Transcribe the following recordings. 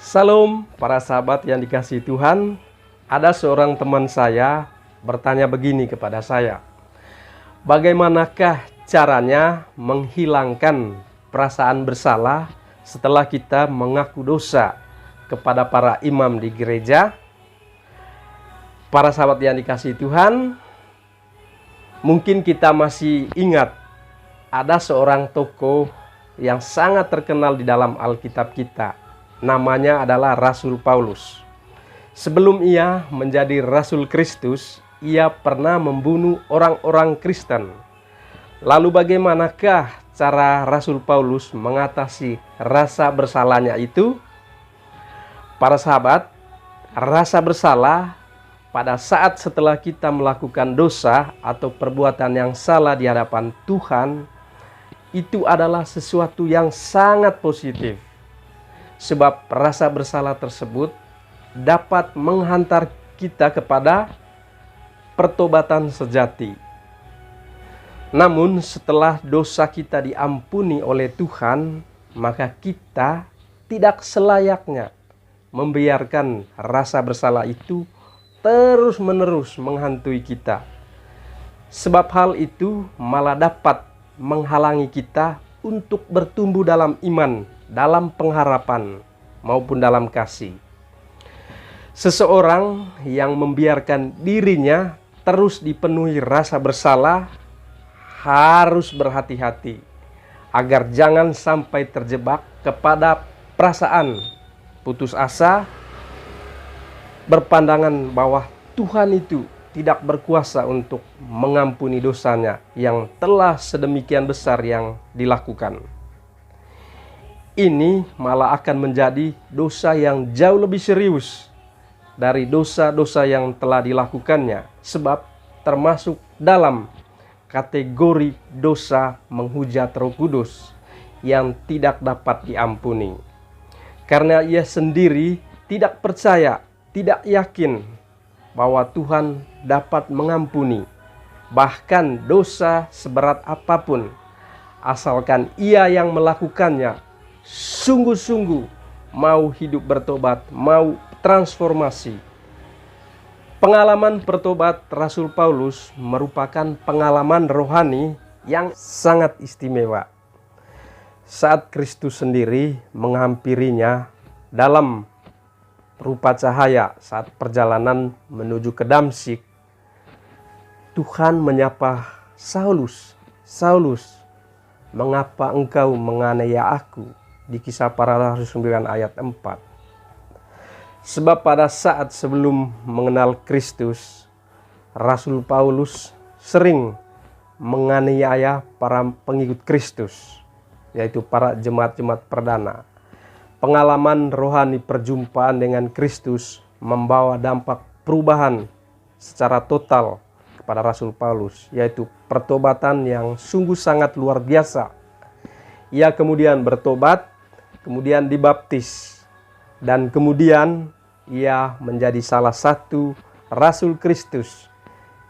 Salam para sahabat yang dikasihi Tuhan. Ada seorang teman saya bertanya begini kepada saya. Bagaimanakah caranya menghilangkan perasaan bersalah setelah kita mengaku dosa kepada para imam di gereja? Para sahabat yang dikasihi Tuhan, mungkin kita masih ingat ada seorang tokoh yang sangat terkenal di dalam Alkitab kita. Namanya adalah Rasul Paulus. Sebelum ia menjadi Rasul Kristus, ia pernah membunuh orang-orang Kristen. Lalu bagaimanakah cara Rasul Paulus mengatasi rasa bersalahnya itu? Para sahabat, rasa bersalah pada saat setelah kita melakukan dosa atau perbuatan yang salah di hadapan Tuhan, itu adalah sesuatu yang sangat positif. Sebab rasa bersalah tersebut dapat menghantar kita kepada pertobatan sejati. Namun setelah dosa kita diampuni oleh Tuhan, maka kita tidak selayaknya membiarkan rasa bersalah itu terus-menerus menghantui kita. Sebab hal itu malah dapat menghalangi kita untuk bertumbuh dalam iman, dalam pengharapan, maupun dalam kasih. Seseorang yang membiarkan dirinya terus dipenuhi rasa bersalah harus berhati-hati agar jangan sampai terjebak kepada perasaan putus asa, berpandangan bahwa Tuhan itu tidak berkuasa untuk mengampuni dosanya yang telah sedemikian besar yang dilakukan. Ini malah akan menjadi dosa yang jauh lebih serius dari dosa-dosa yang telah dilakukannya, sebab termasuk dalam kategori dosa menghujat Roh Kudus yang tidak dapat diampuni. Karena ia sendiri tidak percaya, tidak yakin bahwa Tuhan dapat mengampuni bahkan dosa seberat apapun, asalkan ia yang melakukannya sungguh-sungguh mau hidup bertobat, mau transformasi. Pengalaman bertobat Rasul Paulus merupakan pengalaman rohani yang sangat istimewa. Saat Kristus sendiri menghampirinya dalam rupa cahaya saat perjalanan menuju ke Damsyik, Tuhan menyapa Saulus, "Saulus, mengapa engkau menganiaya aku?" Di Kisah Para Rasul 9 ayat 4. Sebab pada saat sebelum mengenal Kristus, Rasul Paulus sering menganiaya para pengikut Kristus, yaitu para jemaat-jemaat perdana. Pengalaman rohani perjumpaan dengan Kristus membawa dampak perubahan secara total kepada Rasul Paulus, yaitu pertobatan yang sungguh sangat luar biasa. Ia kemudian bertobat, kemudian dibaptis, dan kemudian ia menjadi salah satu Rasul Kristus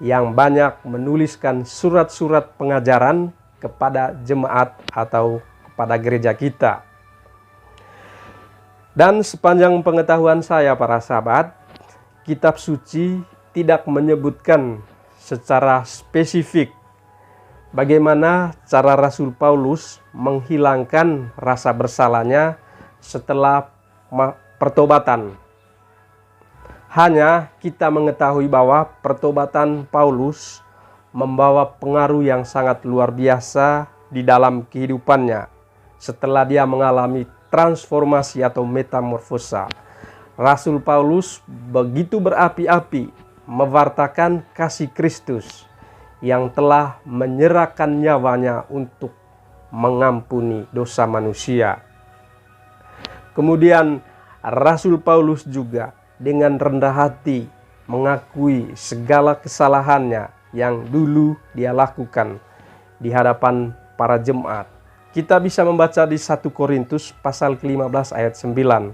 yang banyak menuliskan surat-surat pengajaran kepada jemaat atau kepada gereja kita. Dan sepanjang pengetahuan saya para sahabat, kitab suci tidak menyebutkan secara spesifik bagaimana cara Rasul Paulus menghilangkan rasa bersalahnya setelah pertobatan. Hanya kita mengetahui bahwa pertobatan Paulus membawa pengaruh yang sangat luar biasa di dalam kehidupannya setelah dia mengalami transformasi atau metamorfosa. Rasul Paulus begitu berapi-api mewartakan kasih Kristus yang telah menyerahkan nyawanya untuk mengampuni dosa manusia. Kemudian Rasul Paulus juga dengan rendah hati mengakui segala kesalahannya yang dulu dia lakukan di hadapan para jemaat. Kita bisa membaca di 1 Korintus pasal ke-15 ayat 9.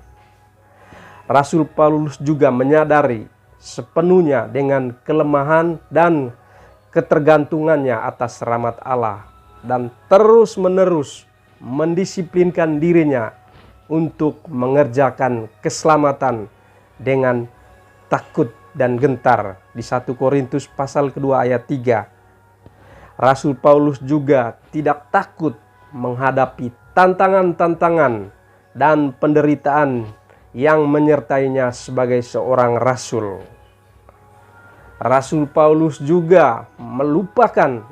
Rasul Paulus juga menyadari sepenuhnya dengan kelemahan dan ketergantungannya atas rahmat Allah, dan terus-menerus mendisiplinkan dirinya untuk mengerjakan keselamatan dengan takut dan gentar. Di 1 Korintus pasal kedua ayat 3. Rasul Paulus juga tidak takut menghadapi tantangan-tantangan dan penderitaan yang menyertainya sebagai seorang rasul. Rasul Paulus juga melupakan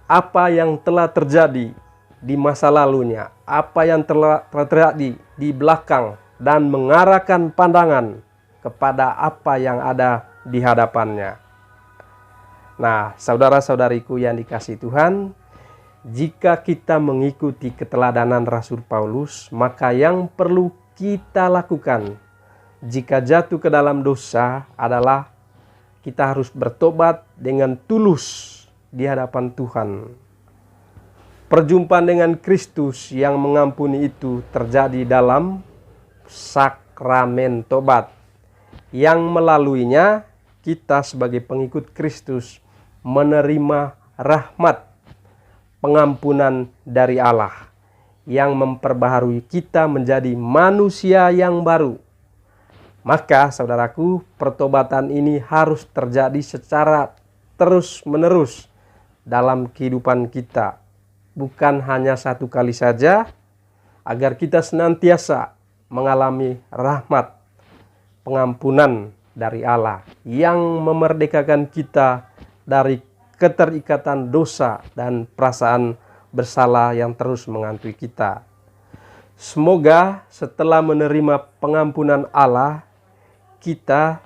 apa yang telah terjadi di masa lalunya, apa yang telah terjadi di belakang, dan mengarahkan pandangan kepada apa yang ada di hadapannya. Nah, saudara-saudariku yang dikasihi Tuhan, jika kita mengikuti keteladanan Rasul Paulus, maka yang perlu kita lakukan jika jatuh ke dalam dosa adalah kita harus bertobat dengan tulus di hadapan Tuhan. Perjumpaan dengan Kristus yang mengampuni itu terjadi dalam sakramen tobat, yang melaluinya kita sebagai pengikut Kristus menerima rahmat pengampunan dari Allah yang memperbaharui kita menjadi manusia yang baru. Maka saudaraku, pertobatan ini harus terjadi secara terus-menerus dalam kehidupan kita. Bukan hanya satu kali saja, agar kita senantiasa mengalami rahmat pengampunan dari Allah yang memerdekakan kita dari keterikatan dosa dan perasaan bersalah yang terus menghantui kita. Semoga setelah menerima pengampunan Allah, kita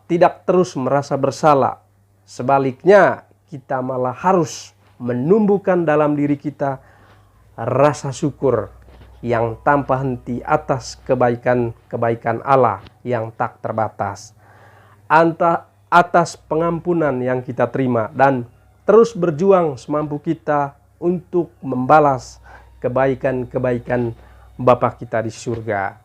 tidak terus merasa bersalah. Sebaliknya, kita malah harus menumbuhkan dalam diri kita rasa syukur yang tanpa henti atas kebaikan-kebaikan Allah yang tak terbatas, atas pengampunan yang kita terima, dan terus berjuang semampu kita untuk membalas kebaikan-kebaikan Bapa kita di surga.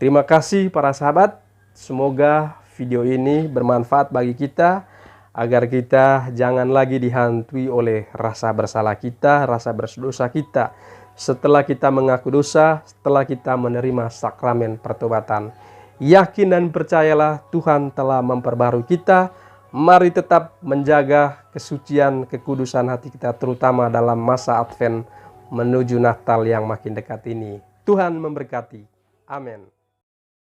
Terima kasih para sahabat, semoga video ini bermanfaat bagi kita, agar kita jangan lagi dihantui oleh rasa bersalah kita, rasa berdosa kita. Setelah kita mengaku dosa, setelah kita menerima sakramen pertobatan, yakin dan percayalah Tuhan telah memperbarui kita. Mari tetap menjaga kesucian, kekudusan hati kita, terutama dalam masa Advent menuju Natal yang makin dekat ini. Tuhan memberkati. Amin.